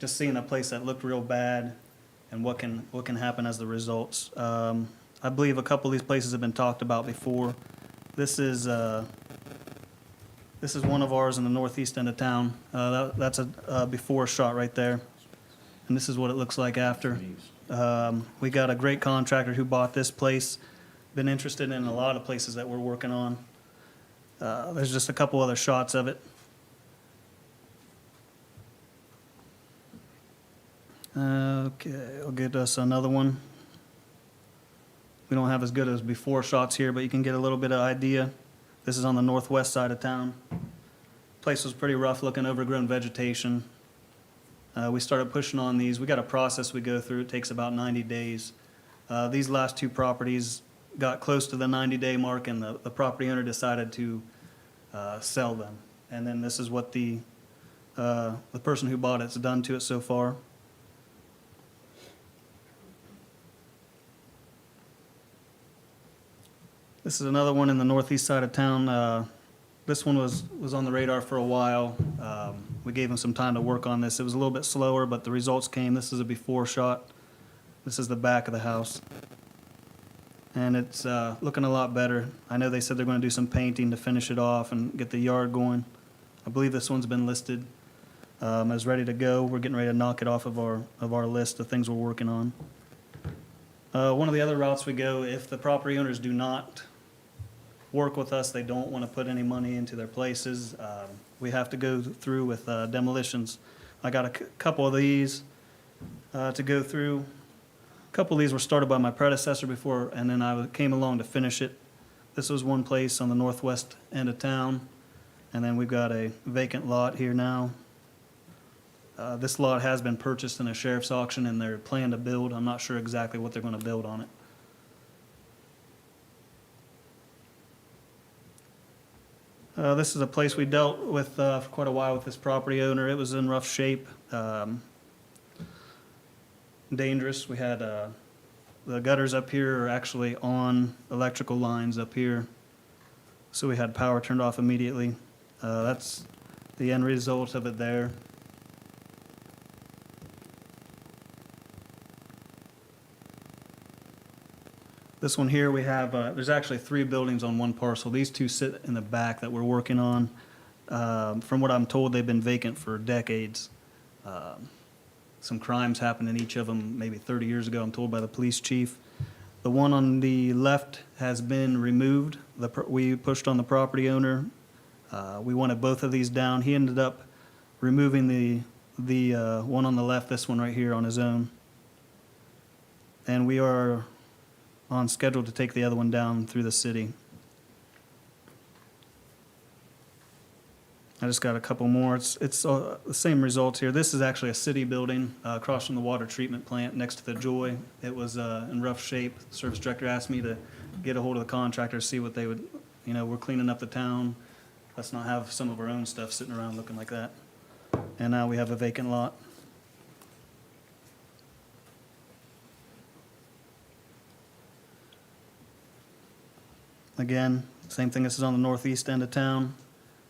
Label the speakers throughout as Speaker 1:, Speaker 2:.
Speaker 1: just seeing a place that looked real bad and what can happen as the results. I believe a couple of these places have been talked about before. This is one of ours in the northeast end of town. That's a before shot right there, and this is what it looks like after. We got a great contractor who bought this place. Been interested in a lot of places that we're working on. There's just a couple other shots of it. Okay, I'll get us another one. We don't have as good as before shots here, but you can get a little bit of idea. This is on the northwest side of town. Place was pretty rough looking, overgrown vegetation. We started pushing on these. We got a process we go through. It takes about 90 days. These last two properties got close to the 90-day mark, and the property owner decided to sell them. And then this is what the person who bought it's done to it so far. This is another one in the northeast side of town. This one was on the radar for a while. We gave them some time to work on this. It was a little bit slower, but the results came. This is a before shot. This is the back of the house. And it's looking a lot better. I know they said they're going to do some painting to finish it off and get the yard going. I believe this one's been listed as ready to go. We're getting ready to knock it off of our list of things we're working on. One of the other routes we go, if the property owners do not work with us, they don't want to put any money into their places, we have to go through with demolitions. I got a couple of these to go through. A couple of these were started by my predecessor before, and then I came along to finish it. This was one place on the northwest end of town, and then we've got a vacant lot here now. This lot has been purchased in a sheriff's auction, and they're planning to build. I'm not sure exactly what they're going to build on it. This is a place we dealt with for quite a while with this property owner. It was in rough shape, dangerous. We had the gutters up here are actually on electrical lines up here, so we had power turned off immediately. That's the end result of it there. This one here, we have, there's actually 3 buildings on one parcel. These 2 sit in the back that we're working on. From what I'm told, they've been vacant for decades. Some crimes happened in each of them maybe 30 years ago, I'm told by the police chief. The one on the left has been removed. We pushed on the property owner. We wanted both of these down. He ended up removing the one on the left, this one right here, on his own. And we are on schedule to take the other one down through the city. I just got a couple more. It's the same results here. This is actually a city building across from the water treatment plant next to the Joy. It was in rough shape. The service director asked me to get a hold of the contractor, see what they would, we're cleaning up the town. Let's not have some of our own stuff sitting around looking like that. And now we have a vacant lot. Again, same thing. This is on the northeast end of town.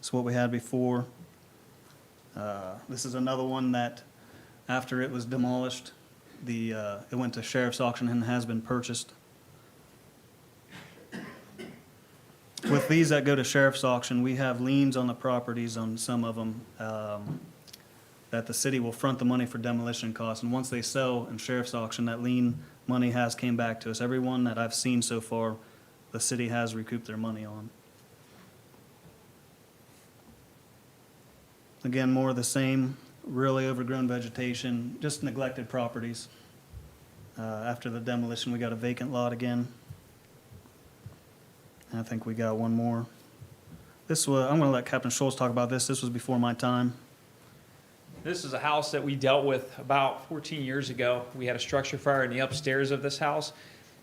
Speaker 1: It's what we had before. This is another one that, after it was demolished, it went to sheriff's auction and has been purchased. With these that go to sheriff's auction, we have liens on the properties on some of them that the city will front the money for demolition costs. And once they sell in sheriff's auction, that lien money has came back to us. Every one that I've seen so far, the city has recouped their money on. Again, more of the same, really overgrown vegetation, just neglected properties. After the demolition, we got a vacant lot again. And I think we got one more. I'm going to let Captain Schultz talk about this. This was before my time.
Speaker 2: This is a house that we dealt with about 14 years ago. We had a structure fire in the upstairs of this house.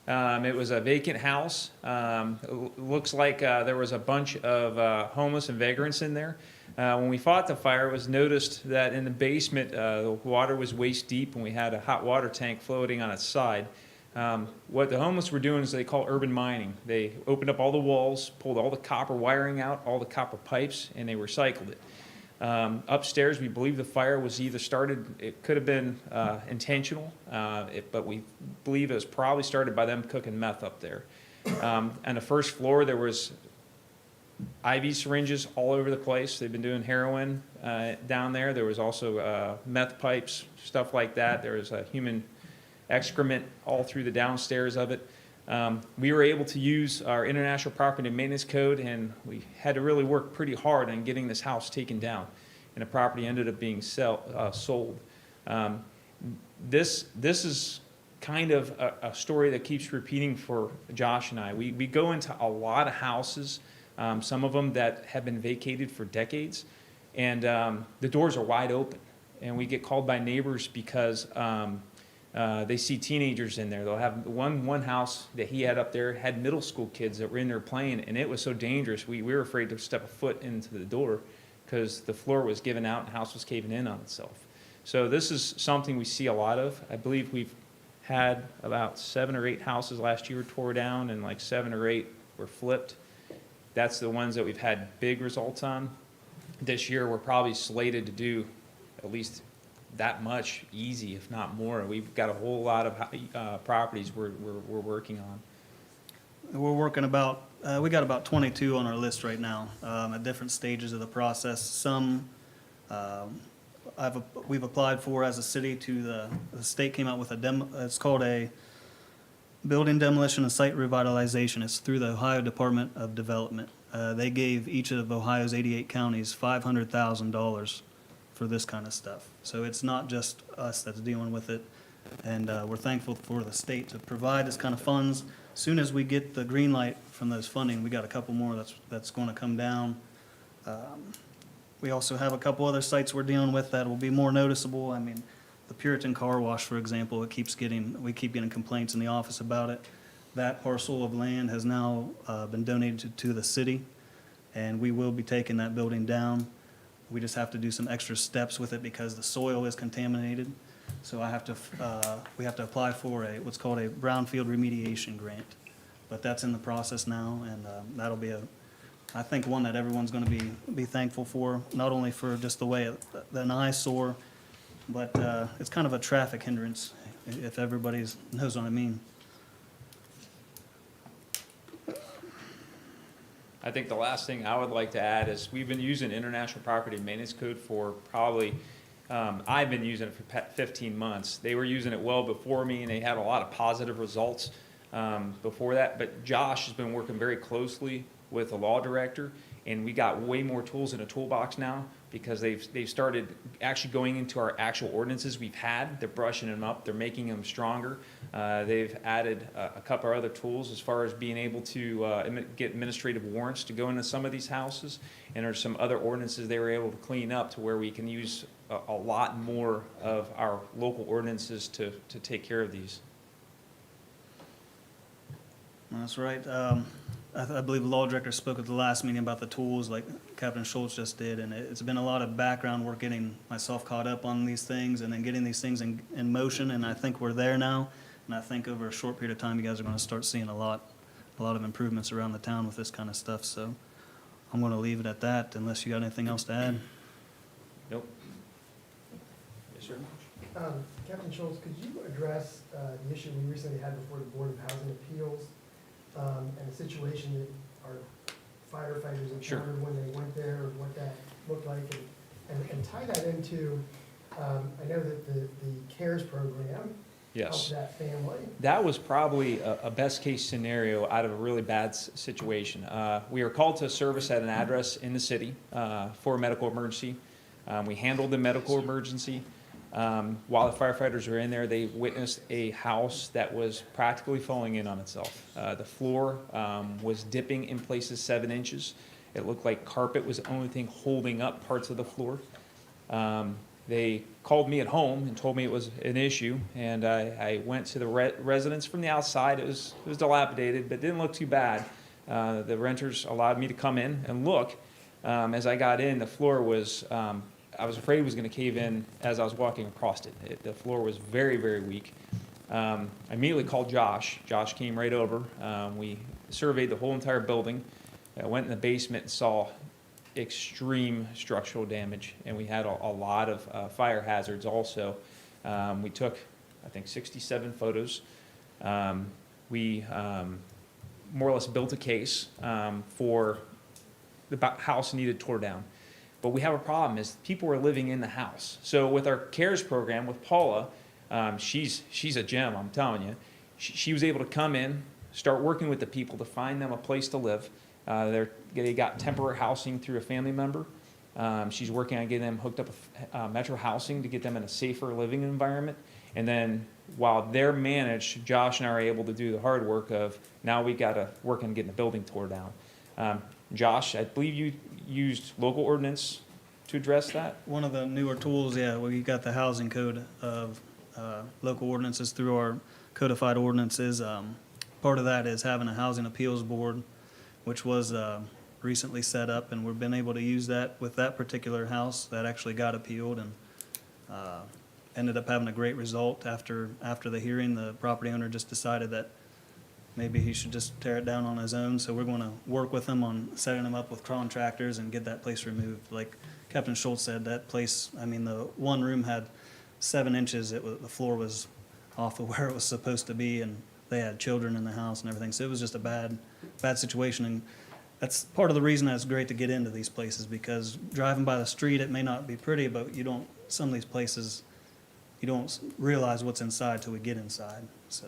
Speaker 2: It was a vacant house. It looks like there was a bunch of homeless and vagrants in there. When we fought the fire, it was noticed that in the basement the water was waist deep, and we had a hot water tank floating on its side. What the homeless were doing is they call urban mining. They opened up all the walls, pulled all the copper wiring out, all the copper pipes, and they recycled it. Upstairs, we believe the fire was either started, it could have been intentional, but we believe it was probably started by them cooking meth up there. On the first floor, there was IV syringes all over the place. They've been doing heroin down there. There was also meth pipes, stuff like that. There was human excrement all through the downstairs of it. We were able to use our International Property Maintenance Code, and we had to really work pretty hard on getting this house taken down, and the property ended up being sold. This is kind of a story that keeps repeating for Josh and I. We go into a lot of houses, some of them that have been vacated for decades, and the doors are wide open, and we get called by neighbors because they see teenagers in there. They'll have one house that he had up there had middle school kids that were in there playing, and it was so dangerous. We were afraid to step a foot into the door because the floor was giving out and the house was caving in on itself. So this is something we see a lot of. I believe we've had about 7 or 8 houses last year tore down, and like 7 or 8 were flipped. That's the ones that we've had big results on. This year we're probably slated to do at least that much easy, if not more. We've got a whole lot of properties we're working on.
Speaker 1: We're working about, we got about 22 on our list right now, at different stages of the process. Some we've applied for as a city to the state came out with it's called a Building Demolition and Site Revitalization. It's through the Ohio Department of Development. They gave each of Ohio's 88 counties $500,000 for this kind of stuff. So it's not just us that's dealing with it, and we're thankful for the state to provide this kind of funds. As soon as we get the green light from those funding, we got a couple more that's going to come down. We also have a couple other sites we're dealing with that will be more noticeable. I mean, the Puritan Car Wash, for example, we keep getting complaints in the office about it. That parcel of land has now been donated to the city, and we will be taking that building down. We just have to do some extra steps with it because the soil is contaminated. So we have to apply for what's called a brownfield remediation grant. But that's in the process now, and that'll be I think one that everyone's going to be thankful for, not only for just the way an eyesore, but it's kind of a traffic hindrance, if everybody knows what I mean.
Speaker 2: I think the last thing I would like to add is we've been using International Property Maintenance Code for probably, I've been using it for 15 months. They were using it well before me, and they had a lot of positive results before that. But Josh has been working very closely with the law director, and we got way more tools in a toolbox now because they've started actually going into our actual ordinances we've had. They're brushing them up. They're making them stronger. They've added a couple of other tools as far as being able to get administrative warrants to go into some of these houses, and there's some other ordinances they were able to clean up to where we can use a lot more of our local ordinances to take care of these.
Speaker 1: That's right. I believe the law director spoke at the last meeting about the tools like Captain Schultz just did, and it's been a lot of background work getting myself caught up on these things and then getting these things in motion, and I think we're there now. And I think over a short period of time, you guys are going to start seeing a lot of improvements around the town with this kind of stuff. So I'm going to leave it at that unless you got anything else to add.
Speaker 2: Nope. Yes, sir.
Speaker 3: Captain Schultz, could you address the issue we recently had before the Board of Housing Appeals and the situation that our firefighters encountered when they went there, and what that looked like, and tie that into, I know that the CARES program
Speaker 2: Yes.
Speaker 3: helped that family.
Speaker 2: That was probably a best case scenario out of a really bad situation. We were called to service at an address in the city for a medical emergency. We handled the medical emergency. While the firefighters were in there, they witnessed a house that was practically falling in on itself. The floor was dipping in places 7 inches. It looked like carpet was the only thing holding up parts of the floor. They called me at home and told me it was an issue, and I went to the residents from the outside. It was dilapidated, but didn't look too bad. The renters allowed me to come in and look. As I got in, the floor was, I was afraid it was going to cave in as I was walking across it. The floor was very, very weak. I immediately called Josh. Josh came right over. We surveyed the whole entire building. I went in the basement and saw extreme structural damage, and we had a lot of fire hazards also. We took, I think, 67 photos. We more or less built a case for the house needed tore down. But we have a problem is people are living in the house. So with our CARES program with Paula, she's a gem, I'm telling you. She was able to come in, start working with the people to find them a place to live. They got temporary housing through a family member. She's working on getting them hooked up with Metro Housing to get them in a safer living environment. And then while they're managed, Josh and I are able to do the hard work of now we got to work on getting the building tore down. Josh, I believe you used local ordinance to address that?
Speaker 1: One of the newer tools, yeah, we got the housing code of local ordinances through our codified ordinances. Part of that is having a housing appeals board, which was recently set up, and we've been able to use that with that particular house that actually got appealed and ended up having a great result. After the hearing, the property owner just decided that maybe he should just tear it down on his own. So we're going to work with him on setting him up with contractors and get that place removed. Like Captain Schultz said, that place, I mean, the one room had 7 inches. The floor was off of where it was supposed to be, and they had children in the house and everything. So it was just a bad situation. And that's part of the reason that it's great to get into these places, because driving by the street, it may not be pretty, but some of these places, you don't realize what's inside till we get inside. So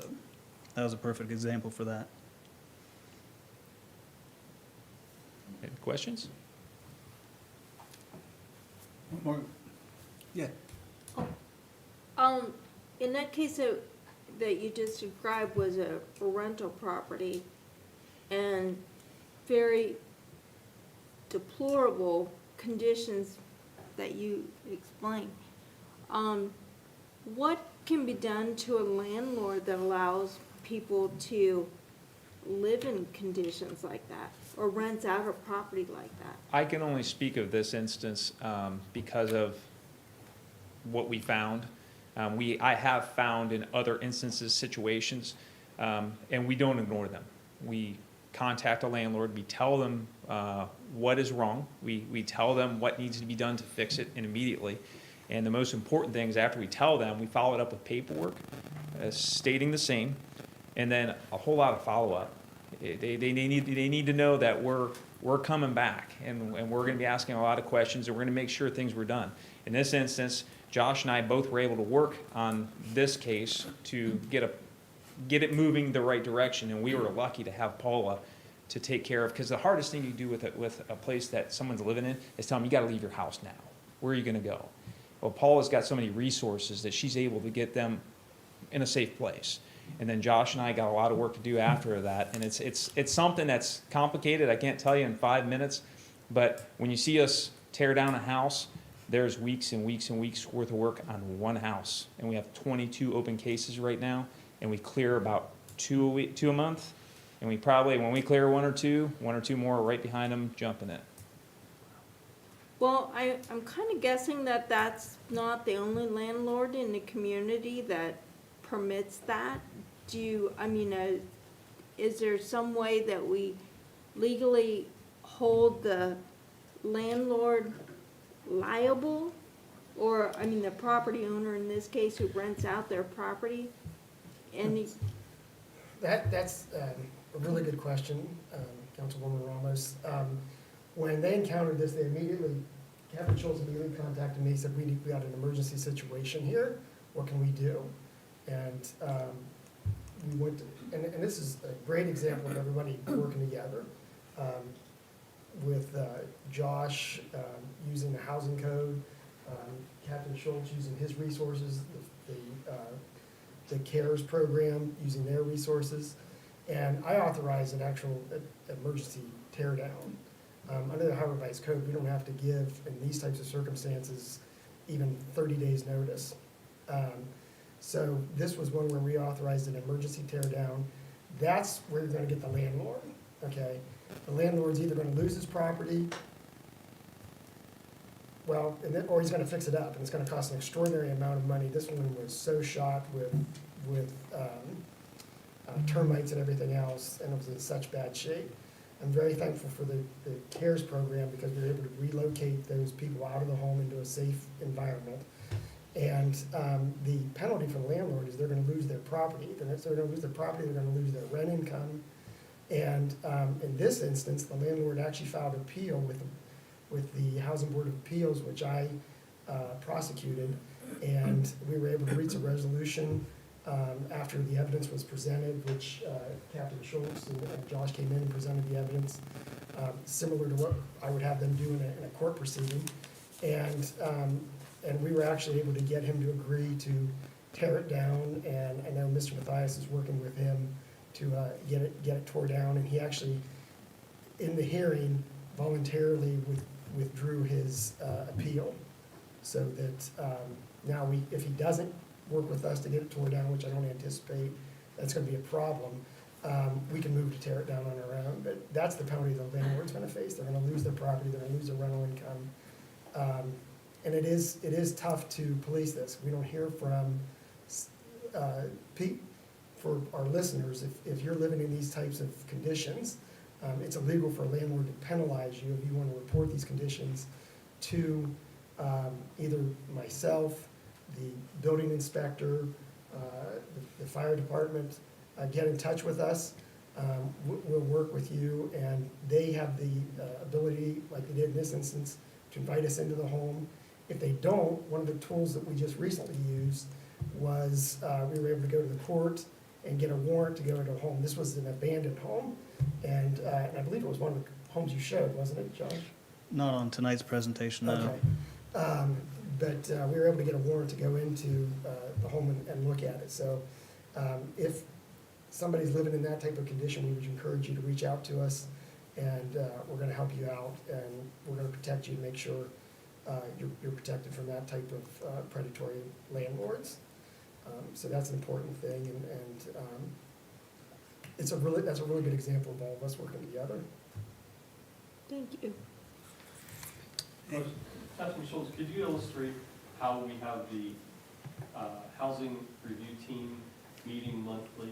Speaker 1: that was a perfect example for that.
Speaker 2: Any questions?
Speaker 4: Yeah.
Speaker 5: In that case that you just described was a rental property and very deplorable conditions that you explained. What can be done to a landlord that allows people to live in conditions like that or rents out a property like that?
Speaker 2: I can only speak of this instance because of what we found. I have found in other instances, situations, and we don't ignore them. We contact a landlord, we tell them what is wrong, we tell them what needs to be done to fix it, and immediately. And the most important thing is after we tell them, we follow it up with paperwork stating the same, and then a whole lot of follow-up. They need to know that we're coming back, and we're going to be asking a lot of questions, and we're going to make sure things were done. In this instance, Josh and I both were able to work on this case to get it moving the right direction, and we were lucky to have Paula to take care of, because the hardest thing you do with a place that someone's living in is tell them, you got to leave your house now. Where are you going to go? Well, Paula's got so many resources that she's able to get them in a safe place. And then Josh and I got a lot of work to do after that, and it's something that's complicated. I can't tell you in 5 minutes, but when you see us tear down a house, there's weeks and weeks and weeks worth of work on one house, and we have 22 open cases right now, and we clear about two a month, and we probably, when we clear one or two more are right behind them jumping it.
Speaker 5: Well, I'm kind of guessing that that's not the only landlord in the community that permits that. Is there some way that we legally hold the landlord liable? Or, the property owner in this case who rents out their property?
Speaker 3: That's a really good question, Councilwoman Ramos. When they encountered this, Captain Schultz immediately contacted me, said, we got an emergency situation here, what can we do? And we went to, and this is a great example of everybody working together, with Josh using the housing code, Captain Schultz using his resources, the CARES program using their resources, and I authorized an actual emergency tear down. Under the Ohio Revised Code, we don't have to give, in these types of circumstances, even 30 days notice. So this was one where we authorized an emergency tear down. That's where you're gonna get the landlord, okay? The landlord's either gonna lose his property, or he's gonna fix it up, and it's gonna cost an extraordinary amount of money. This one was so shot with termites and everything else, and it was in such bad shape. I'm very thankful for the CARES program because we were able to relocate those people out of the home into a safe environment. And the penalty for the landlord is they're gonna lose their property. They're gonna lose their property, they're gonna lose their rent income. And in this instance, the landlord actually filed appeal with the Housing Board of Appeals, which I prosecuted. And we were able to reach a resolution after the evidence was presented, which Captain Schultz and Josh came in and presented the evidence, similar to what I would have them do in a court proceeding. And we were actually able to get him to agree to tear it down, and I know Mr. Mathias is working with him to get it tore down, and he actually, in the hearing, voluntarily withdrew his appeal, so that now if he doesn't work with us to get it tore down, which I don't anticipate that's gonna be a problem, we can move to tear it down on our own, but that's the penalty the landlord's gonna face. They're gonna lose their property, they're gonna lose their rental income. And it is tough to police this. We don't hear from, for our listeners, if you're living in these types of conditions, it's illegal for a landlord to penalize you if you want to report these conditions to either myself, the building inspector, the fire department. Get in touch with us. We'll work with you, and they have the ability, like they did in this instance, to invite us into the home. If they don't, one of the tools that we just recently used was we were able to go to the court and get a warrant to go into a home. This was an abandoned home, and I believe it was one of the homes you showed, wasn't it, Josh?
Speaker 1: Not on tonight's presentation, no.
Speaker 3: Okay. But we were able to get a warrant to go into the home and look at it. So if somebody's living in that type of condition, we would encourage you to reach out to us, and we're gonna help you out, and we're gonna protect you to make sure you're protected from that type of predatory landlords. So that's an important thing, and that's a really good example of all of us working together.
Speaker 5: Thank you.
Speaker 4: Captain Schultz, could you illustrate how we have the housing review team meeting monthly,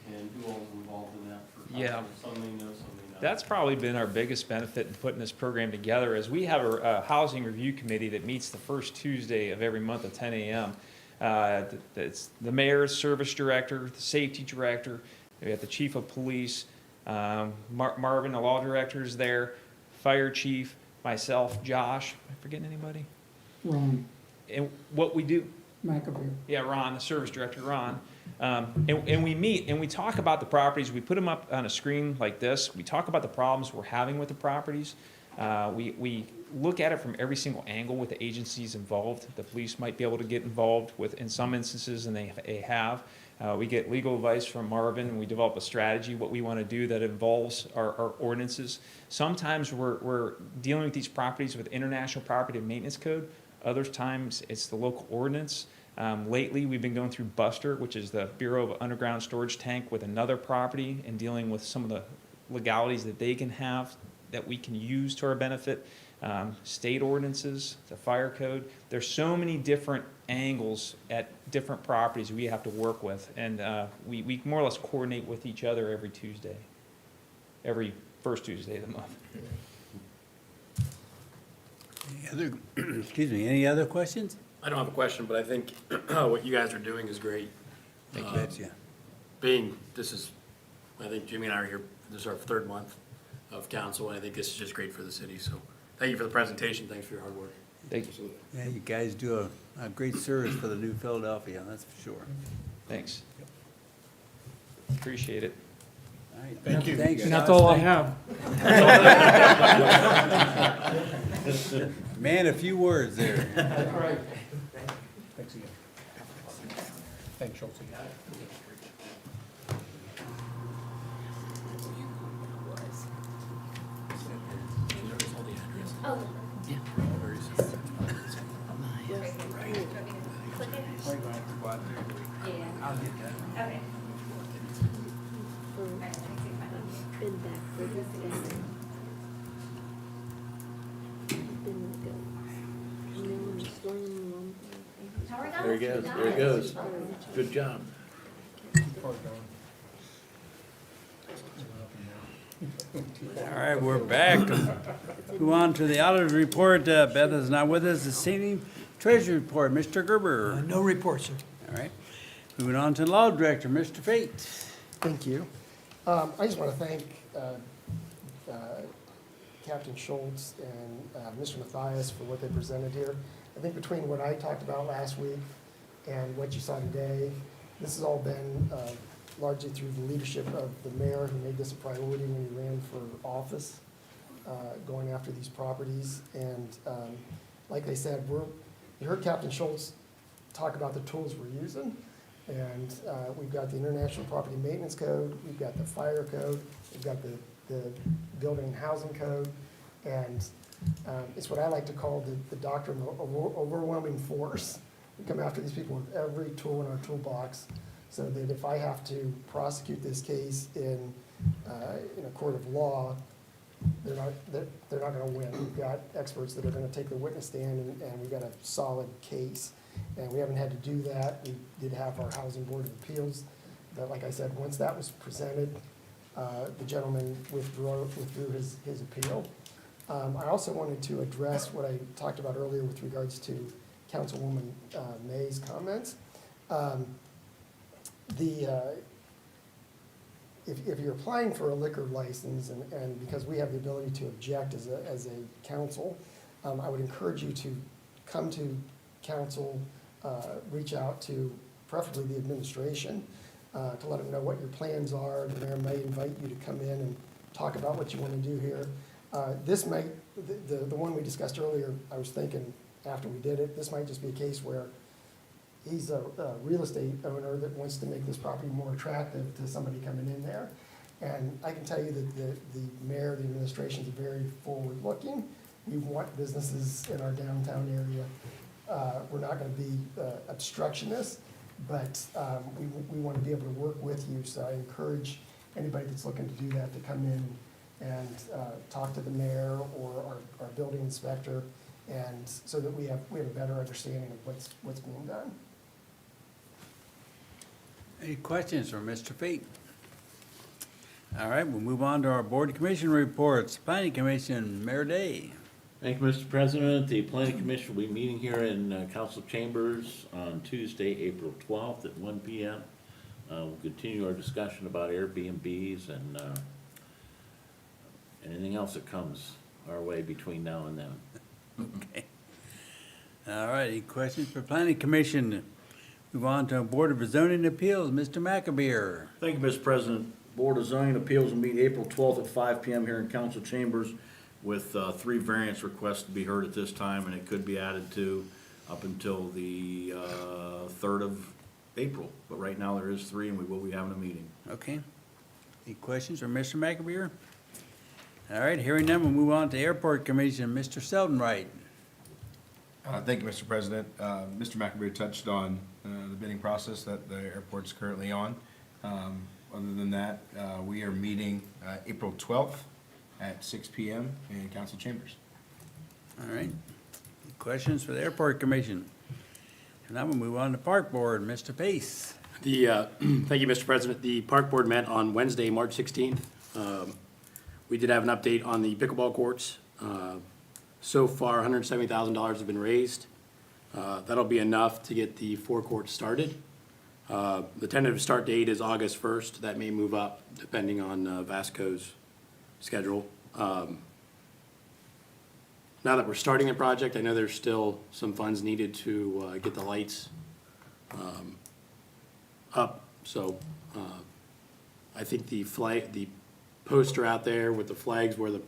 Speaker 4: and who all is involved in that? For
Speaker 2: Yeah.
Speaker 4: Some may know, some may not.
Speaker 2: That's probably been our biggest benefit in putting this program together, is we have a housing review committee that meets the first Tuesday of every month at 10 a.m. It's the mayor, service director, the safety director, we have the chief of police, Marvin, the law director is there, fire chief, myself, Josh. Am I forgetting anybody?
Speaker 6: Ron
Speaker 2: And what we do,
Speaker 6: McAvoy.
Speaker 2: yeah, Ron, the service director, Ron. And we meet and we talk about the properties. We put them up on a screen like this. We talk about the problems we're having with the properties. We look at it from every single angle with the agencies involved. The police might be able to get involved with, in some instances, and they have. We get legal advice from Marvin, and we develop a strategy, what we want to do that involves our ordinances. Sometimes we're dealing with these properties with International Property and Maintenance Code. Other times it's the local ordinance. Lately, we've been going through Buster, which is the Bureau of Underground Storage Tank, with another property, and dealing with some of the legalities that they can have that we can use to our benefit. State ordinances, the fire code. There's so many different angles at different properties we have to work with, and we more or less coordinate with each other every Tuesday, every first Tuesday of the month.
Speaker 7: Excuse me, any other questions?
Speaker 8: I don't have a question, but I think what you guys are doing is great.
Speaker 7: I bet you.
Speaker 8: I think Jimmy and I are here, this is our third month of council, and I think this is just great for the city. So thank you for the presentation. Thanks for your hard work.
Speaker 2: Thank you.
Speaker 8: Absolutely.
Speaker 7: Yeah, you guys do a great service for the new Philadelphia, that's for sure.
Speaker 2: Thanks. Appreciate it.
Speaker 7: All right.
Speaker 6: Thank you.
Speaker 7: Thanks,
Speaker 6: And that's
Speaker 7: Josh.
Speaker 6: all I have.
Speaker 7: Man, a few words there.
Speaker 6: All right. Thanks again. Thanks, Schultz.
Speaker 5: Been back for this guy. Been like a million storm lump.
Speaker 8: There he goes. There he goes. Good job.
Speaker 6: Far gone.
Speaker 7: All right, we're back. Move on to the auditor's report. Beth is not with us this evening. Treasury report, Mr. Gerber.
Speaker 9: No report, sir.
Speaker 7: All right. Moving on to law director, Mr. Fate.
Speaker 3: Thank you. I just want to thank Captain Schultz and Mr. Matthias for what they presented here. I think between what I talked about last week and what you saw today, this has all been largely through the leadership of the mayor, who made this a priority when he ran for office, going after these properties. And like I said, you heard Captain Schultz talk about the tools we're using. And we've got the International Property Maintenance Code, we've got the Fire Code, we've got the Building and Housing Code. And it's what I like to call the doctrine of overwhelming force. We come after these people with every tool in our toolbox, so that if I have to prosecute this case in a court of law, they're not gonna win. We've got experts that are gonna take the witness stand, and we've got a solid case. And we haven't had to do that. We did have our Housing Board of Appeals, but like I said, once that was presented, the gentleman withdrew his appeal. I also wanted to address what I talked about earlier with regards to Councilwoman May's comments. If you're applying for a liquor license, and because we have the ability to object as a council, I would encourage you to come to council, reach out to preferably the administration, to let them know what your plans are. The mayor may invite you to come in and talk about what you want to do here. This might, the one we discussed earlier, I was thinking after we did it, this might just be a case where he's a real estate owner that wants to make this property more attractive to somebody coming in there. And I can tell you that the mayor, the administration is very forward-looking. We want businesses in our downtown area. We're not gonna be obstructionists, but we want to be able to work with you. So I encourage anybody that's looking to do that to come in and talk to the mayor or our building inspector, and so that we have a better understanding of what's being done.
Speaker 7: Any questions for Mr. Fate? All right, we'll move on to our board and commission reports. Planning Commission, Mayor Day.
Speaker 10: Thank you, Mr. President. The Planning Commission will be meeting here in council chambers on Tuesday, April 12th at 1 p.m. We'll continue our discussion about Airbnbs and anything else that comes our way between now and then.
Speaker 7: Okay. All right, any questions for Planning Commission? Move on to Board of Zoning Appeals, Mr. McAbeer.
Speaker 8: Thank you, Mr. President. Board of Zoning Appeals will meet April 12th at 5 p.m. here in council chambers with 3 variance requests to be heard at this time, and it could be added to up until the 3rd of April. But right now there is 3, and we will be having a meeting.
Speaker 7: Okay. Any questions for Mr. McAbeer? All right, hearing none, we'll move on to Airport Commission, Mr. Seldenwright.
Speaker 11: Thank you, Mr. President. Mr. McAbeer touched on the bidding process that the airport's currently on. Other than that, we are meeting April 12th at 6 p.m. in council chambers.
Speaker 7: All right. Any questions for the Airport Commission? And now we'll move on to Park Board, Mr. Pace.
Speaker 8: Thank you, Mr. President. The Park Board met on Wednesday, March 16th. We did have an update on the pickleball courts. So far, $170,000 have been raised. That'll be enough to get the 4 courts started. The tentative start date is August 1st. That may move up depending on Vasco's schedule. Now that we're starting the project, I know there's still some funds needed to get the lights up. So I think the poster out there with the flags where the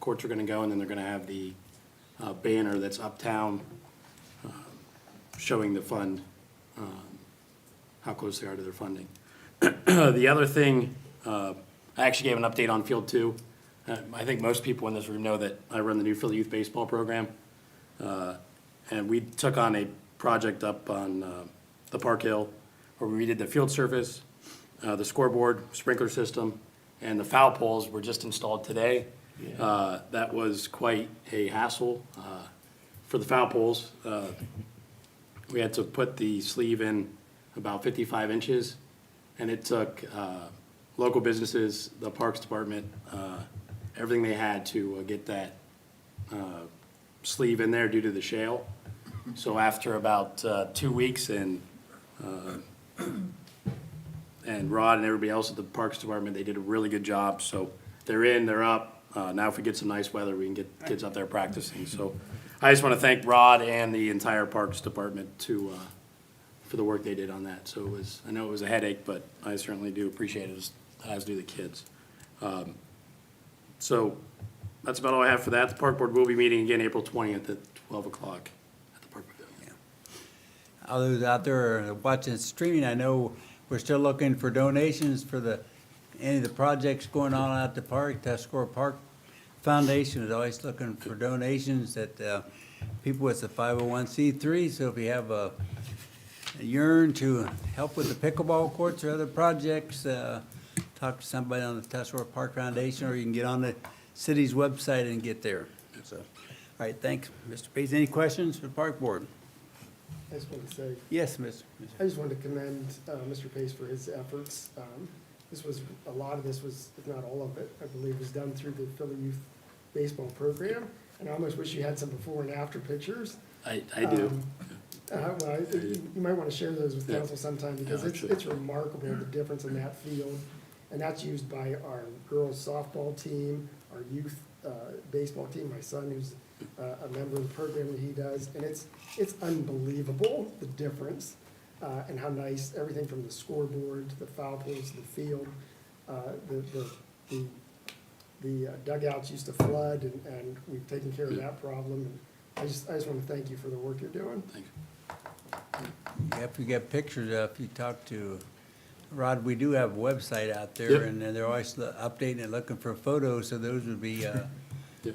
Speaker 8: courts are going to go, and then they're going to have the banner that's uptown showing the fund, how close they are to their funding. The other thing, I actually gave an update on Field 2. I think most people in this room know that I run the Newfield Youth Baseball Program. And we took on a project up on the Park Hill where we redid the field surface, the scoreboard, sprinkler system, and the foul poles were just installed today. That was quite a hassle for the foul poles. We had to put the sleeve in about 55 inches, and it took local businesses, the Parks Department, everything they had to get that sleeve in there due to the shale. So after about 2 weeks and Rod and everybody else at the Parks Department, they did a really good job. So they're in, they're up. Now if we get some nice weather, we can get kids out there practicing. So I just want to thank Rod and the entire Parks Department for the work they did on that. So I know it was a headache, but I certainly do appreciate it, as do the kids. So that's about all I have for that. The Park Board will be meeting again April 20th at 12 o'clock at the Park Pavilion.
Speaker 7: All those out there watching streaming, I know we're still looking for donations for any of the projects going on out at the park. Tuscarora Park Foundation is always looking for donations that people with the 501c3. So if you have a yearn to help with the pickleball courts or other projects, talk to somebody on the Tuscarora Park Foundation, or you can get on the city's website and get there. So, all right, thanks, Mr. Pace. Any questions for the Park Board?
Speaker 3: I just wanted to say,
Speaker 7: Yes, Mr.
Speaker 3: I just wanted to commend Mr. Pace for his efforts. A lot of this was, if not all of it, I believe was done through the Philly Youth Baseball Program. And I almost wish you had some before and after pictures.
Speaker 8: I do.
Speaker 3: You might want to share those with
Speaker 8: Yeah.
Speaker 3: council sometime, because
Speaker 8: Yeah,
Speaker 3: it's
Speaker 8: actually.
Speaker 3: it's remarkable, the difference in that field. And that's used by our girls softball team, our youth baseball team, my son who's a member of the program that he does. And it's unbelievable, the difference, and how nice, everything from the scoreboard to the foul poles to the field. The dugouts used to flood, and we've taken care of that problem. And I just want to thank you for the work you're doing.
Speaker 8: Thank you.
Speaker 7: If you get pictures, if you talk to Rod, we do have a website out there,
Speaker 8: Yep.
Speaker 7: and they're always updating and looking for photos, so those would be
Speaker 8: Yep.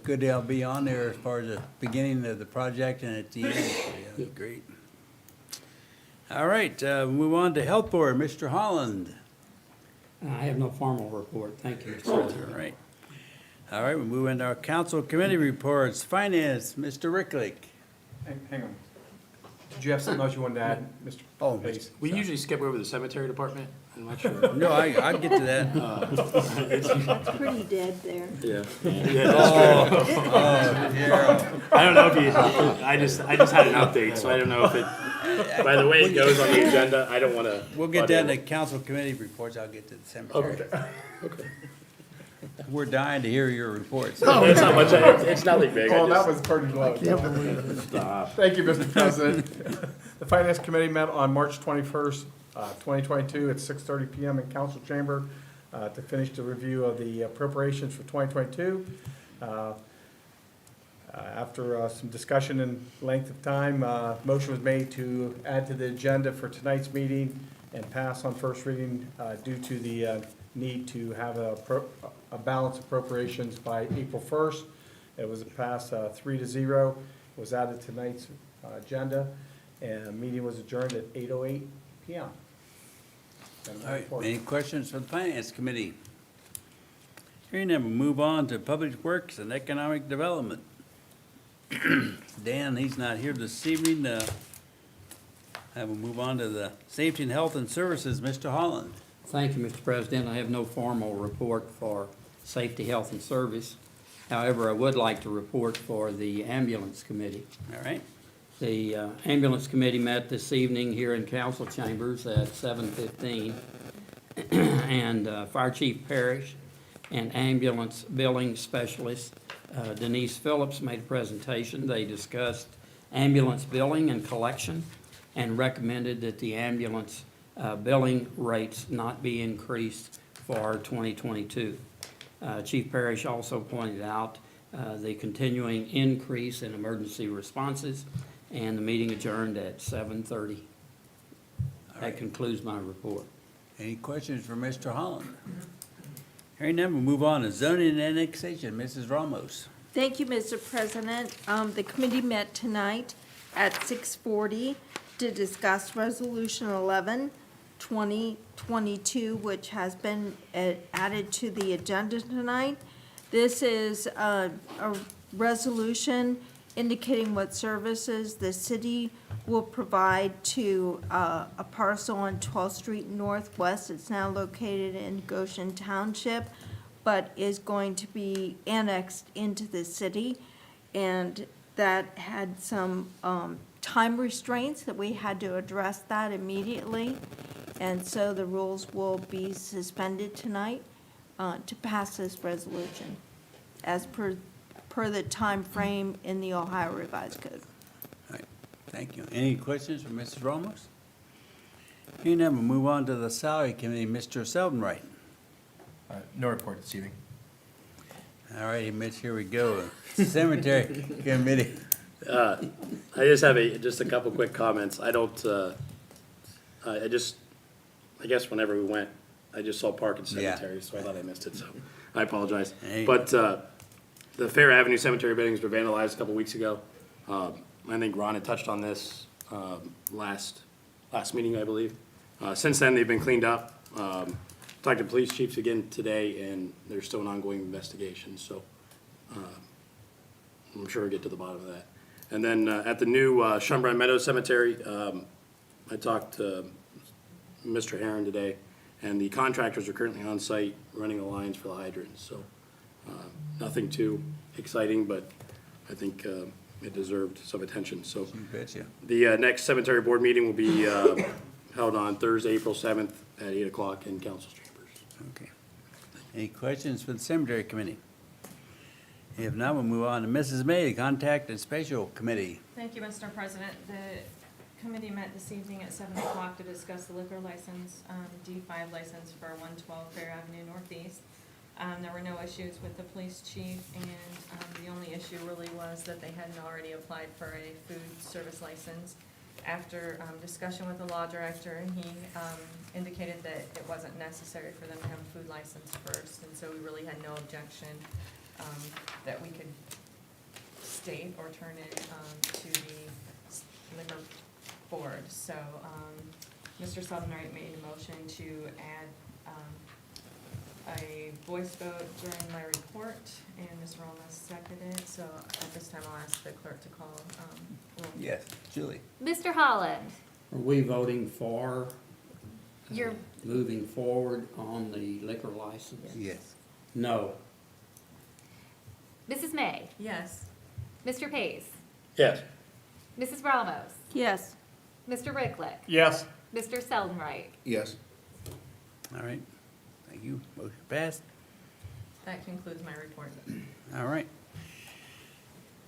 Speaker 7: good. They'll be on there as far as the beginning of the project and at the end. So, yeah,
Speaker 8: Yep.
Speaker 7: great. All right, move on to Health Board, Mr. Holland.
Speaker 6: I have no formal report. Thank you, Mr. President.
Speaker 7: All right. All right, we move into our council committee reports. Finance, Mr. Ricklick.
Speaker 6: Hang on. Did you have something else you wanted to add, Mr.
Speaker 7: Oh,
Speaker 6: Pace?
Speaker 8: We usually skip over the cemetery department. I'm not sure.
Speaker 7: No, I'll get to that.
Speaker 5: It's pretty dead there.
Speaker 8: Yeah.
Speaker 7: Yeah.
Speaker 8: I don't know if you, I just had an update, so I don't know if it, by the way it goes on the agenda, I don't want to.
Speaker 7: We'll get down to council committee reports. I'll get to the cemetery.
Speaker 8: Okay.
Speaker 7: We're dying to hear your reports.
Speaker 8: It's not much, it's nothing big. I
Speaker 6: Oh, that
Speaker 8: just-
Speaker 6: was pretty low.
Speaker 3: Can't believe it.
Speaker 6: Thank you, Mr. President. The Finance Committee met on March 21st, 2022 at 6:30 PM in council chamber to finish the review of the appropriations for 2022. After some discussion and length of time, motion was made to add to the agenda for tonight's meeting and pass on first reading due to the need to have a balanced appropriations by April 1st. It was passed 3-0, was added to tonight's agenda, and the meeting was adjourned at 8:08 PM.
Speaker 7: All right, any questions from the Finance Committee? Hearing none, we'll move on to Public Works and Economic Development. Dan, he's not here this evening. I will move on to the Safety and Health and Services, Mr. Holland.
Speaker 9: Thank you, Mr. President. I have no formal report for Safety, Health, and Service. However, I would like to report for the Ambulance Committee.
Speaker 7: All right,
Speaker 9: The Ambulance Committee met this evening here in council chambers at 7:15. And Fire Chief Parrish and Ambulance Billing Specialist Denise Phillips made a presentation. They discussed ambulance billing and collection and recommended that the ambulance billing rates not be increased for 2022. Chief Parrish also pointed out the continuing increase in emergency responses, and the meeting adjourned at 7:30. That concludes my report.
Speaker 7: any questions for Mr. Holland? Hearing none, we'll move on to zoning and annexation, Mrs. Ramos.
Speaker 5: Thank you, Mr. President. The committee met tonight at 6:40 to discuss Resolution 11, 2022, which has been added to the agenda tonight. This is a resolution indicating what services the city will provide to a parcel on 12th Street Northwest. It's now located in Goshen Township, but is going to be annexed into the city. And that had some time restraints that we had to address that immediately. And so the rules will be suspended tonight to pass this resolution as per the time frame in the Ohio Revised Code.
Speaker 7: All right, thank you. Any questions for Mrs. Ramos? Hearing none, we'll move on to the salary committee. Mr. Seldenwright.
Speaker 11: No report this evening.
Speaker 7: All righty, Mitch, here we go. Cemetery committee.
Speaker 8: I just have just a couple quick comments. I don't, I guess whenever we went, I just saw Park and
Speaker 7: Yeah.
Speaker 8: Cemetery, so I thought I missed it, so I apologize.
Speaker 7: Hey.
Speaker 8: But, the Fair Avenue Cemetery buildings were vandalized a couple weeks ago. I think Ron had touched on this, last meeting, I believe. Since then, they've been cleaned up. Talked to police chiefs again today, and there's still an ongoing investigation, so, I'm sure we'll get to the bottom of that. And then, at the new, Shumbrine Meadows Cemetery, I talked to Mr. Herron today, and the contractors are currently on site running the lines for the hydrants, so, nothing too exciting, but I think, it deserved some attention, so.
Speaker 7: You betcha.
Speaker 8: The next cemetery board meeting will be held on Thursday, April 7th at 8 o'clock in council chambers.
Speaker 7: Okay. Any questions for the cemetery committee? If not, we'll move on to Mrs. May, Contact and Special Committee.
Speaker 12: Thank you, Mr. President. The committee met this evening at 7 o'clock to discuss the liquor license, D5 license for 112 Fair Avenue Northeast. There were no issues with the police chief, and the only issue really was that they hadn't already applied for a food service license. After discussion with the law director, he indicated that it wasn't necessary for them to have a food license first, and so we really had no objection that we could state or turn it to the liquor board. So Mr. Southernright made a motion to add a voice vote during my report, and Ms. Ramos seconded it. So at this time, I'll ask the clerk to call roll.
Speaker 7: Yes, Julie.
Speaker 13: Mr. Holland,
Speaker 9: Are we voting for
Speaker 13: you're,
Speaker 9: moving forward on the liquor license?
Speaker 7: Yes.
Speaker 9: No.
Speaker 13: Mrs. May,
Speaker 12: Yes.
Speaker 13: Mr. Pace,
Speaker 8: Yes.
Speaker 13: Mrs. Ramos,
Speaker 5: Yes.
Speaker 13: Mr. Ricklick,
Speaker 6: Yes.
Speaker 13: Mr. Seldenwright.
Speaker 11: Yes.
Speaker 7: All right, thank you. Motion passed.
Speaker 12: That concludes my report.
Speaker 7: All right.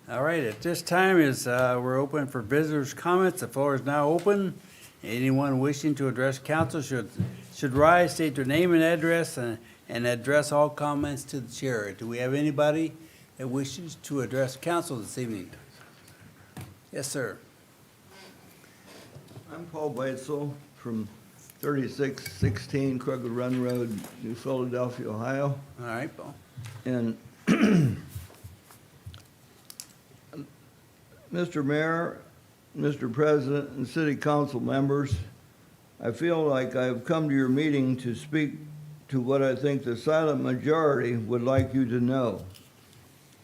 Speaker 7: All right, at this time we're open for visitors' comments. The floor is now open. Anyone wishing to address council should rise, state their name and address, and address all comments to the chair. Do we have anybody that wishes to address council this evening? Yes, sir.
Speaker 14: I'm Paul Weitzel from 3616 Krugler Run Road, New Philadelphia, Ohio.
Speaker 7: All right, Paul.
Speaker 14: And Mr. Mayor, Mr. President, and City Council members, I feel like I've come to your meeting to speak to what I think the silent majority would like you to know.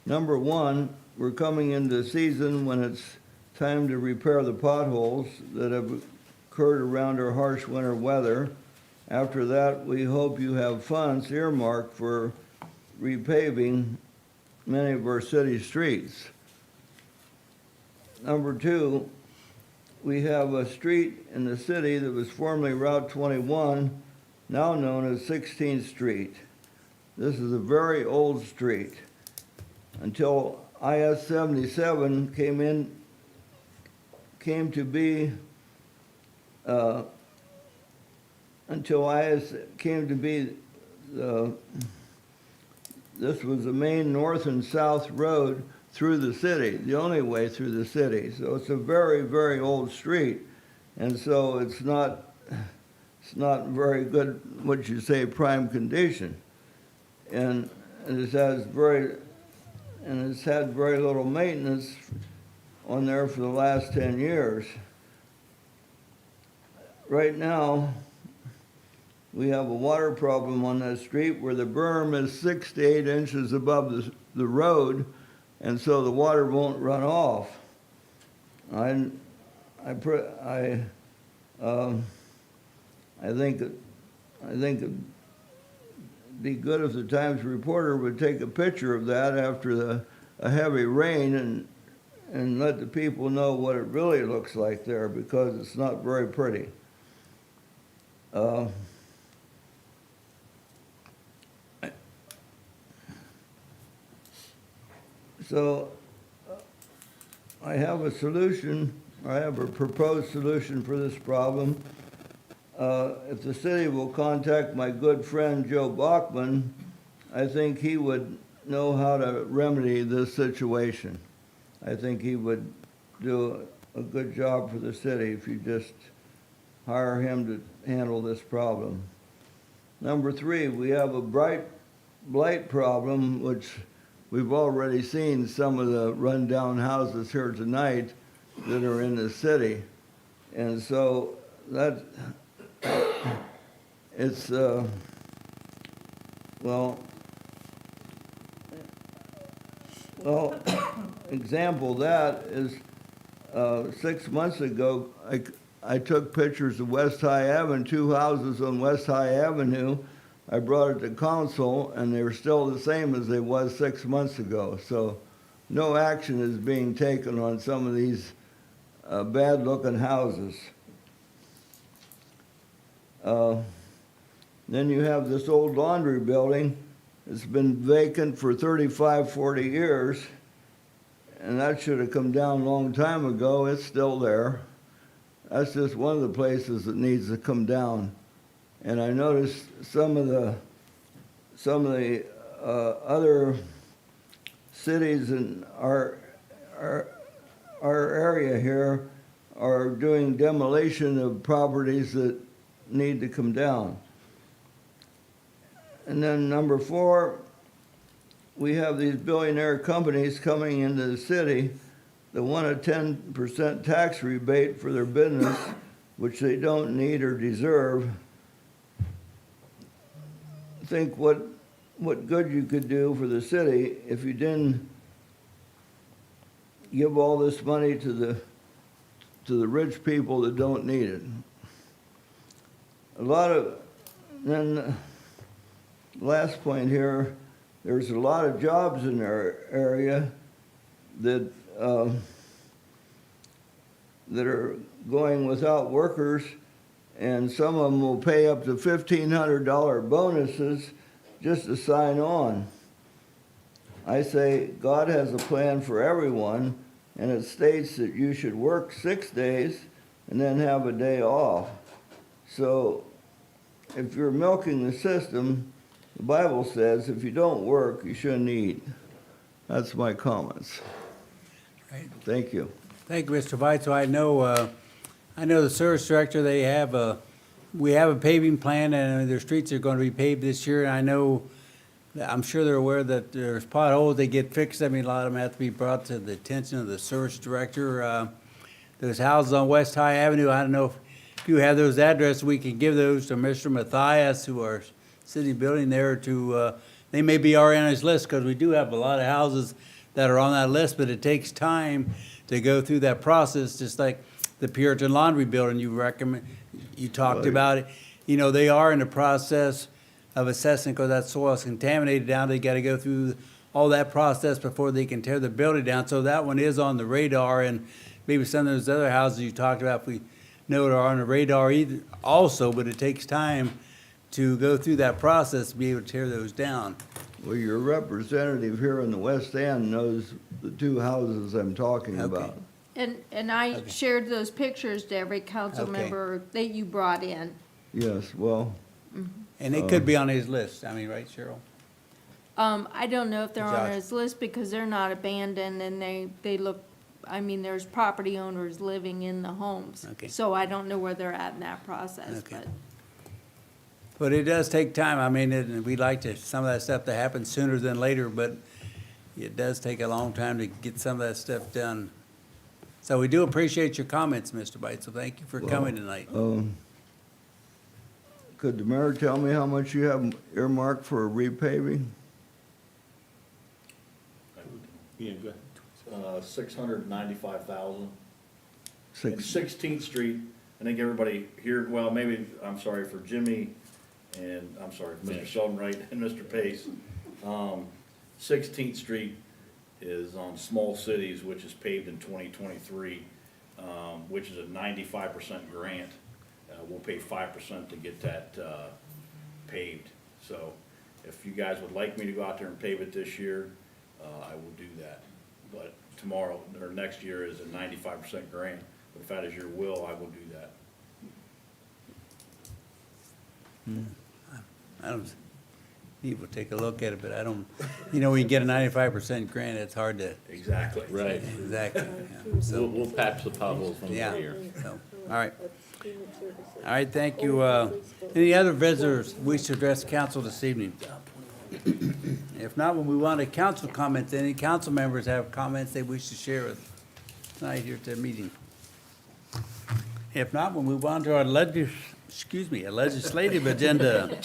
Speaker 14: Number one, we're coming into a season when it's time to repair the potholes that have occurred around our harsh winter weather. After that, we hope you have funds earmarked for repaving many of our city streets. Number two, we have a street in the city that was formerly Route 21, now known as 16th Street. This is a very old street. Until IS 77 came to be, this was the main north and south road through the city, the only way through the city. So it's a very, very old street. And so it's not very good, what you say, prime condition. And it's had very little maintenance on there for the last 10 years. Right now, we have a water problem on that street where the berm is 6 to 8 inches above the road, and so the water won't run off. I think it'd be good if the Times reporter would take a picture of that after a heavy rain and let the people know what it really looks like there, because it's not very pretty. So I have a solution, I have a proposed solution for this problem. If the city will contact my good friend Joe Bachman, I think he would know how to remedy this situation. I think he would do a good job for the city if you just hire him to handle this problem. Number 3, we have a blight problem, which we've already seen some of the rundown houses here tonight that are in the city. And so that, it's, example of that is 6 months ago, I took pictures of West High Avenue, 2 houses on West High Avenue. I brought it to council, and they were still the same as they was 6 months ago. So no action is being taken on some of these bad-looking houses. Then you have this old laundry building. It's been vacant for 35, 40 years, and that should have come down a long time ago. It's still there. That's just one of the places that needs to come down. And I noticed some of the other cities in our area here are doing demolition of properties that need to come down. And then number 4, we have these billionaire companies coming into the city that want a 10% tax rebate for their business, which they don't need or deserve. Think what good you could do for the city if you didn't give all this money to the rich people that don't need it. Then last point here, there's a lot of jobs in our area that are going without workers, and some of them will pay up to $1,500 bonuses just to sign on. I say God has a plan for everyone, and it states that you should work 6 days and then have a day off. So if you're milking the system, the Bible says if you don't work, you shouldn't eat. That's my comments.
Speaker 7: Right.
Speaker 14: Thank you.
Speaker 7: Thank you, Mr. Weitzel. I know the service director, we have a paving plan, and their streets are going to be paved this year. And I'm sure they're aware that there's potholes, they get fixed. I mean, a lot of them have to be brought to the attention of the service director. Those houses on West High Avenue, I don't know if you have those addresses, we can give those to Mr. Matthias, who are city building there, they may be already on his list, because we do have a lot of houses that are on that list, but it takes time to go through that process, just like the Puritan Laundry Building you talked
Speaker 14: Right.
Speaker 7: about it. You know, they are in the process of assessing, because that soil is contaminated down. They gotta go through all that process before they can tear the building down. So that one is on the radar, and maybe some of those other houses you talked about, if we know are on the radar either also, but it takes time to go through that process to be able to tear those down.
Speaker 14: Well, your representative here in the West End knows the 2 houses I'm talking
Speaker 7: Okay.
Speaker 14: about.
Speaker 5: And I
Speaker 7: Okay.
Speaker 5: shared those pictures to every council
Speaker 7: Okay.
Speaker 5: member that you brought in.
Speaker 14: Yes, well,
Speaker 7: And it could be on his list, I mean, right, Cheryl?
Speaker 5: I don't know if they're on
Speaker 7: Josh.
Speaker 5: his list because they're not abandoned and they look, I mean, there's property owners living in the homes.
Speaker 7: Okay.
Speaker 5: So I don't know where they're at in that process,
Speaker 7: Okay.
Speaker 5: but.
Speaker 7: But it does take time. I mean, we'd like some of that stuff to happen sooner than later, but it does take a long time to get some of that stuff done. So we do appreciate your comments, Mr. Bites, so thank you for coming tonight.
Speaker 14: could the mayor tell me how much you have earmarked for repaving?
Speaker 10: Yeah, go ahead.
Speaker 15: 695,000.
Speaker 10: And 16th Street, I think everybody here, well, maybe, I'm sorry for Jimmy, and I'm sorry, for Mr. Sheldon Wright and Mr. Pace. 16th Street is on Small Cities, which is paved in 2023, which is a 95% grant. We'll pay 5% to get that paved. So if you guys would like me to go out there and pave it this year, I will do that. But tomorrow, or next year is a 95% grant. But if that is your will, I will do that.
Speaker 7: I don't, people take a look at it, but I don't, when you get a 95% grant, it's hard to,
Speaker 10: Exactly. Right.
Speaker 7: exactly. Yeah. So,
Speaker 10: We'll patch the potholes when
Speaker 7: yeah,
Speaker 10: we're here.
Speaker 7: so, all right. All right, thank you. Any other visitors wish to address council this evening? If not, we'll move on to council comments. Any council members have comments they wish to share with tonight here at the meeting? If not, we'll move on to our legislative agenda.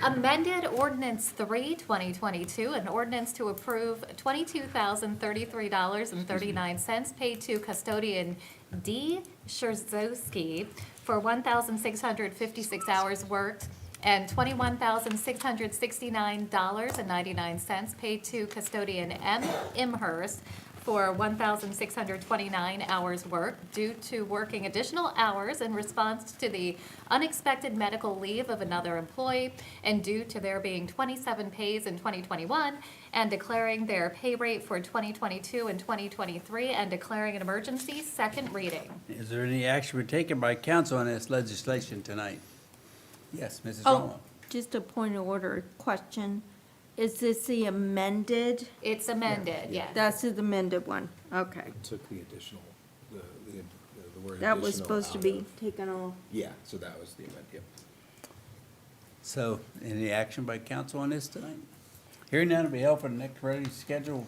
Speaker 13: Amended Ordinance 3, 2022, an ordinance to approve $22,033.39 paid to custodian D. Scherzowski for 1,656 hours worked and $21,669.99 paid to custodian M. Imhurst for 1,629 hours worked due to working additional hours in response to the unexpected medical leave of another employee and due to there being 27 pays in 2021 and declaring their pay rate for 2022 and 2023 and declaring an emergency, second reading.
Speaker 7: Is there any action we're taking by council on this legislation tonight? Yes, Mrs.
Speaker 5: Oh,
Speaker 7: Romo.
Speaker 5: just a point of order question. Is this the amended?
Speaker 13: It's amended, yes.
Speaker 5: That's the amended one, okay.
Speaker 11: Took the additional, the word
Speaker 5: That was
Speaker 11: additional
Speaker 5: supposed to
Speaker 11: out
Speaker 5: be
Speaker 11: of-
Speaker 5: taken off.
Speaker 11: Yeah, so that was the amendment, yep.
Speaker 7: So, any action by council on this tonight? Hearing none, will be held for the next regularly scheduled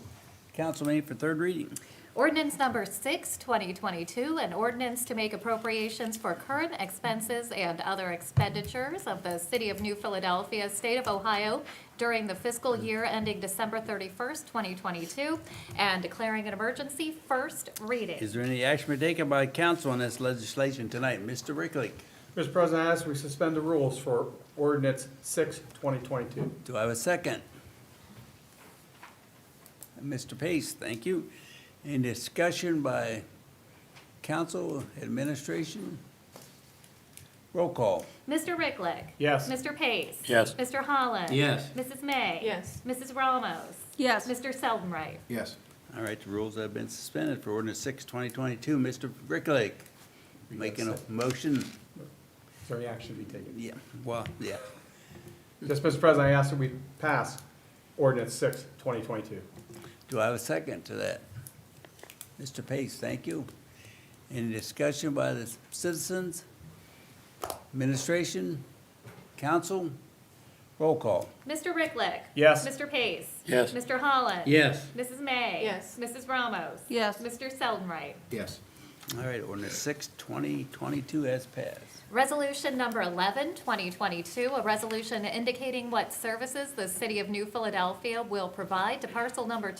Speaker 7: council meeting for third reading.
Speaker 13: Ordinance number 6, 2022, an ordinance to make appropriations for current expenses and other expenditures of the City of New Philadelphia, State of Ohio during the fiscal year ending December 31st, 2022, and declaring an emergency, first reading.
Speaker 7: Is there any action we're taking by council on this legislation tonight? Mr. Rickley,
Speaker 6: Mr. President, I ask we suspend the rules for ordinance 6, 2022.
Speaker 7: do I have a second? Mr. Pace, thank you. Any discussion by council, administration? Roll call.
Speaker 13: Mr. Ricklick.
Speaker 6: Yes.
Speaker 13: Mr. Pace.
Speaker 8: Yes.
Speaker 13: Mr. Holland.
Speaker 9: Yes.
Speaker 13: Mrs. May.
Speaker 12: Yes.
Speaker 13: Mrs. Ramos.
Speaker 5: Yes.
Speaker 13: Mr. Seldenright.
Speaker 11: Yes.
Speaker 7: All right, the rules have been suspended for ordinance 6, 2022. Mr. Rickley, making a motion?
Speaker 6: Is there any action to be taken?
Speaker 7: Yeah, well, yeah.
Speaker 6: Yes, Mr. President, I ask that we pass ordinance 6, 2022.
Speaker 7: Do I have a second to that? Mr. Pace, thank you. Any discussion by the citizens, administration, council? Roll call.
Speaker 13: Mr. Ricklick.
Speaker 6: Yes.
Speaker 13: Mr. Pace.
Speaker 8: Yes.
Speaker 13: Mr. Holland.
Speaker 9: Yes.
Speaker 13: Mrs. May.
Speaker 12: Yes.
Speaker 13: Mrs. Ramos.
Speaker 5: Yes.
Speaker 13: Mr. Seldenright.
Speaker 11: Yes.
Speaker 7: All right, ordinance 6, 2022 has passed.
Speaker 13: Resolution number 11, 2022, a resolution indicating what services the City of New Philadelphia will provide to parcel number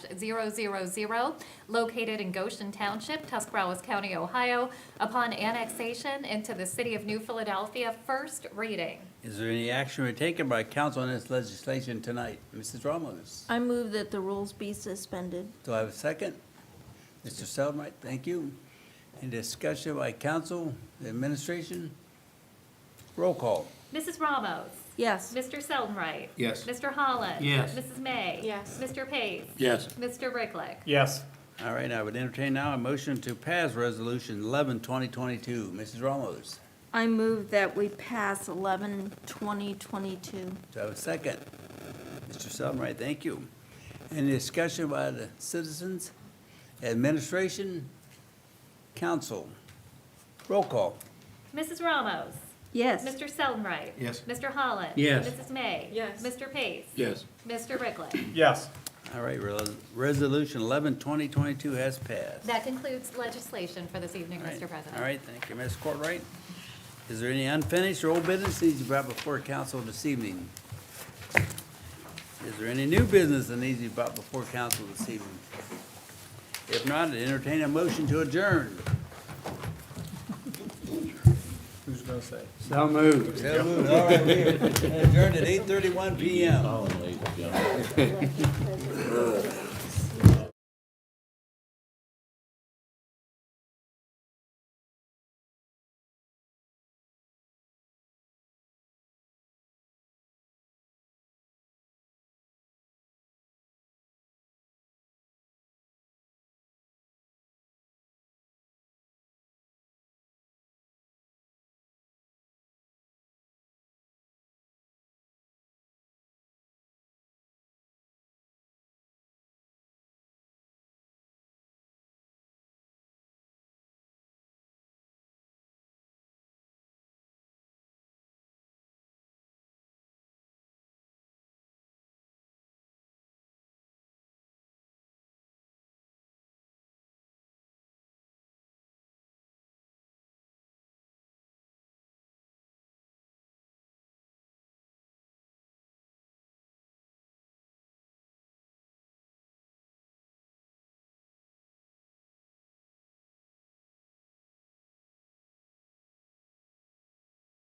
Speaker 13: 25-02357-000, located in Goshen Township, Tuscarawas County, Ohio, upon annexation into the City of New Philadelphia, first reading.
Speaker 7: Is there any action we're taking by council on this legislation tonight? Mrs. Ramos?
Speaker 5: I move that the rules be suspended.
Speaker 7: Do I have a second? Mr. Seldenright, thank you. Any discussion by council, the administration? Roll call.
Speaker 13: Mrs. Ramos.
Speaker 5: Yes.
Speaker 13: Mr. Seldenright.
Speaker 11: Yes.
Speaker 13: Mr. Holland.
Speaker 9: Yes.
Speaker 13: Mrs. May.
Speaker 12: Yes.
Speaker 13: Mr. Pace.
Speaker 8: Yes.
Speaker 13: Mr. Ricklick.
Speaker 6: Yes.
Speaker 7: All right, I would entertain now a motion to pass resolution 11, 2022. Mrs. Ramos?
Speaker 5: I move that we pass 11, 2022.
Speaker 7: Do I have a second? Mr. Seldenright, thank you. Any discussion by the citizens, administration, council? Roll call.
Speaker 13: Mrs. Ramos.
Speaker 5: Yes.
Speaker 13: Mr. Seldenright.
Speaker 11: Yes.
Speaker 13: Mr. Holland.
Speaker 9: Yes.
Speaker 13: Mrs. May.
Speaker 12: Yes.
Speaker 13: Mr. Pace.
Speaker 8: Yes.
Speaker 13: Mr. Ricklick.
Speaker 6: Yes.
Speaker 7: All right, resolution 11, 2022 has passed.
Speaker 13: That concludes legislation for this evening,
Speaker 7: All right.
Speaker 13: Mr. President.
Speaker 7: All right, thank you, Ms. Courtwright. Is there any unfinished or old business needs to be brought before council this evening? Is there any new business that needs to be brought before council this evening? If not, entertain a motion to adjourn.
Speaker 6: Who's gonna say?
Speaker 9: So moved.
Speaker 7: So moved. All right, we adjourned at 8:31 PM.
Speaker 10: Colin, ladies and gentlemen.